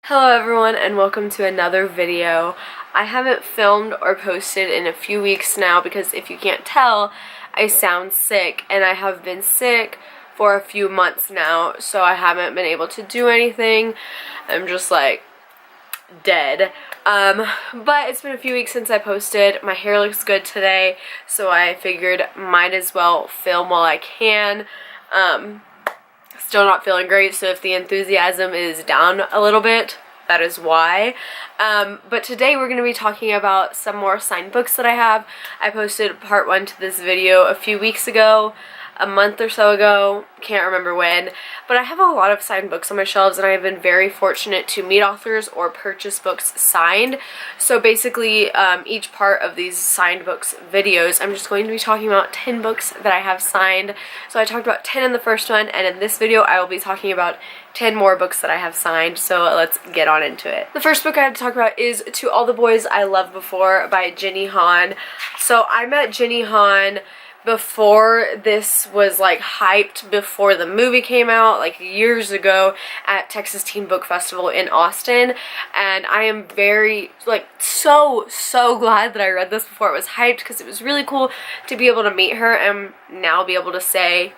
Hello everyone and welcome to another video. I haven't filmed or posted in a few weeks now because if you can't tell, I sound sick and I have been sick for a few months now, so I haven't been able to do anything. I'm just like dead. But it's been a few weeks since I posted. My hair looks good today, so I figured might as well film while I can. Still not feeling great, so if the enthusiasm is down a little bit, that is why. But today we're going to be talking about some more signed books that I have. I posted part 1 to this video a few weeks ago, a month or so ago, can't remember when, but I have a lot of signed books on my shelves and I've been very fortunate to meet authors or purchase books signed. So basically each part of these signed books videos, I'm just going to be talking about 10 books that I have signed. So I talked about 10 in the first one, and in this video I will be talking about 10 more books that I have signed, so let's get on into it. The first book I have to talk about is To All the Boys I Loved Before by Jenny Han. So I met Jenny Han before this was like hyped, before the movie came out, like years ago at Texas Teen Book Festival in Austin, and I am very so glad that I read this before it was hyped, because it was really cool to be able to meet her and now be able to say,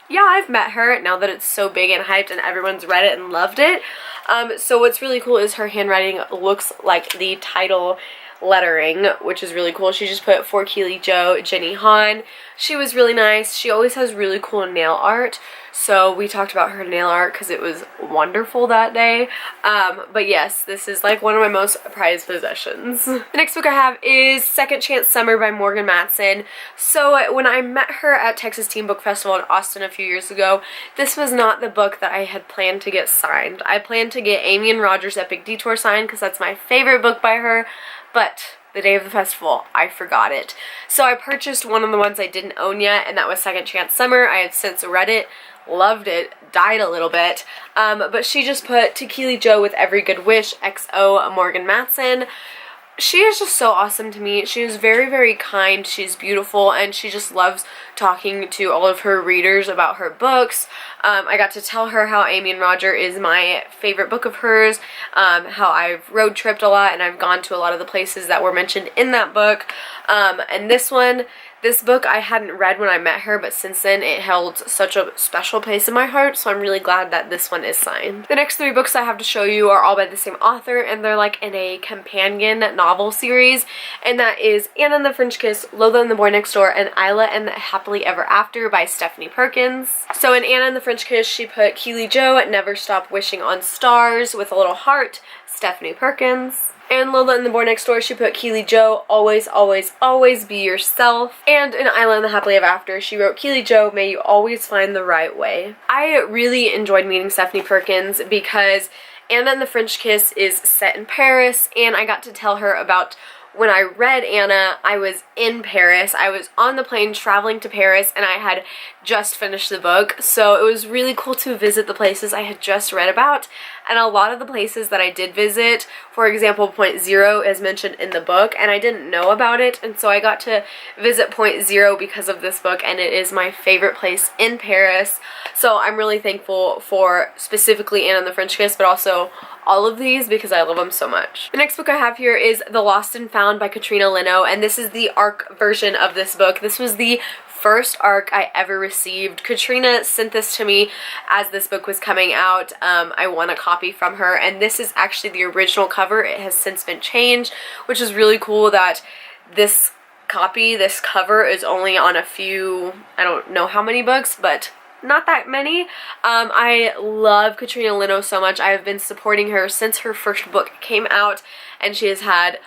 yeah, I've met her, now that it's so big and hyped and everyone's read it and loved it. So what's really cool is her handwriting looks like the title lettering, which is really cool. She just put for Keeley Joe, Jenny Han. She was really nice. She always has really cool nail art, so we talked about her nail art because it was wonderful that day. But yes, this is like one of my most prized possessions. The next book I have is Second Chance Summer by Morgan Matson. So when I met her at Texas Teen Book Festival in Austin a few years ago, this was not the book that I had planned to get signed. I planned to get Amy and Roger's Epic Detour signed because that's my favorite book by her, but the day of the festival, I forgot it. So I purchased one of the ones I didn't own yet, and that was Second Chance Summer. I have since read it, loved it, died a little bit. But she just put To Keeley Joe with Every Good Wish, XO Morgan Matson. She is just so awesome to me. She is very, very kind. She's beautiful, and she just loves talking to all of her readers about her books. I got to tell her how Amy and Roger is my favorite book of hers, how I've road tripped a lot and I've gone to a lot of the places that were mentioned in that book. And this book I hadn't read when I met her, but since then it held such a special place in my heart, so I'm really glad that this one is signed. The next 3 books I have to show you are all by the same author, and they're like in a companion novel series, and that is Anna and the French Kiss, Lola and the Boy Next Door, and Isla and the Happily Ever After by Stephanie Perkins. So in Anna and the French Kiss, she put Keeley Joe, Never Stop Wishing on Stars with a little heart, Stephanie Perkins. And Lola and the Boy Next Door, she put Keeley Joe, Always, Always, Always Be Yourself. And in Isla and the Happily Ever After, she wrote Keeley Joe, May You Always Find the Right Way. I really enjoyed meeting Stephanie Perkins because Anna and the French Kiss is set in Paris, and I got to tell her about when I read Anna. I was in Paris. I was on the plane traveling to Paris, and I had just finished the book, so it was really cool to visit the places I had just read about. And a lot of the places that I did visit, for example, Point Zero is mentioned in the book, and I didn't know about it, and so I got to visit Point Zero because of this book, and it is my favorite place in Paris. So I'm really thankful for specifically Anna and the French Kiss, but also all of these because I love them so much. The next book I have here is The Lost and Found by Katrina Leno, and this is the ARC version of this book. This was the first ARC I ever received. Katrina sent this to me as this book was coming out. I won a copy from her, and this is actually the original cover. It has since been changed, which is really cool that this cover is only on a few, I don't know how many books, but not that many. I love Katrina Leno so much. I have been supporting her since her first book came out, and she has had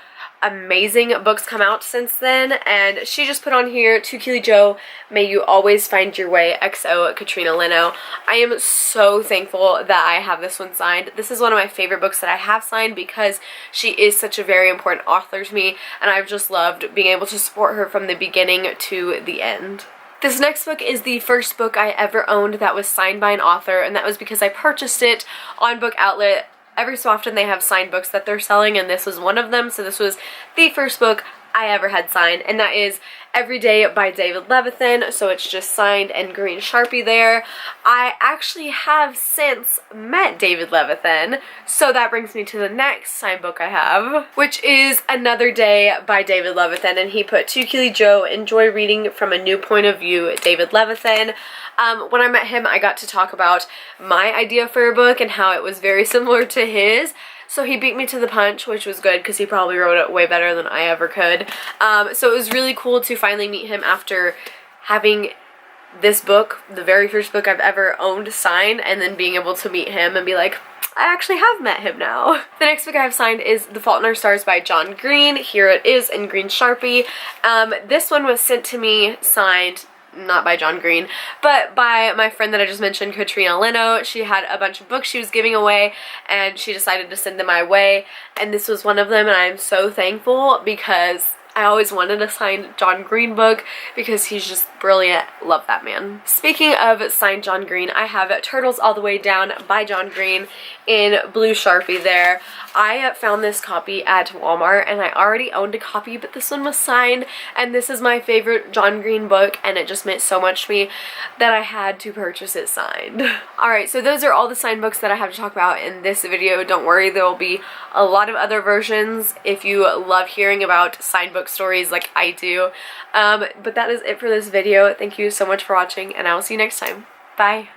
amazing books come out since then, and she just put on here To Keeley Joe, May You Always Find Your Way, XO Katrina Leno. I am so thankful that I have this one signed. This is one of my favorite books that I have signed because she is such a very important author to me, and I've just loved being able to support her from the beginning to the end. This next book is the first book I ever owned that was signed by an author, and that was because I purchased it on Book Outlet. Every so often they have signed books that they're selling, and this was one of them, so this was the first book I ever had signed, and that is Every Day by David Levithan, so it's just signed and green Sharpie there. I actually have since met David Levithan, so that brings me to the next signed book I have, which is Another Day by David Levithan, and he put, to Keeley Joe, enjoy reading from a new point of view, David Levithan. When I met him, I got to talk about my idea for a book and how it was very similar to his. So he beat me to the punch, which was good because he probably wrote it way better than I ever could. So it was really cool to finally meet him after having this book, the very first book I've ever owned, signed, and then being able to meet him and be like, I actually have met him now. The next book I have signed is The Fault in Our Stars by John Green. Here it is in green Sharpie. This one was sent to me signed, not by John Green, but by my friend that I just mentioned, Katrina Leno. She had a bunch of books she was giving away, and she decided to send them my way, and this was one of them, and I'm so thankful because I always wanted a signed John Green book because he's just brilliant. Love that man. Speaking of signed John Green, I have Turtles All the Way Down by John Green in blue Sharpie there. I found this copy at Walmart, and I already owned a copy, but this one was signed, and this is my favorite John Green book, and it just meant so much to me that I had to purchase it signed. Alright, so those are all the signed books that I have to talk about in this video. Don't worry, there will be a lot of other versions if you love hearing about signed book stories like I do. But that is it for this video. Thank you so much for watching, and I will see you next time. Bye!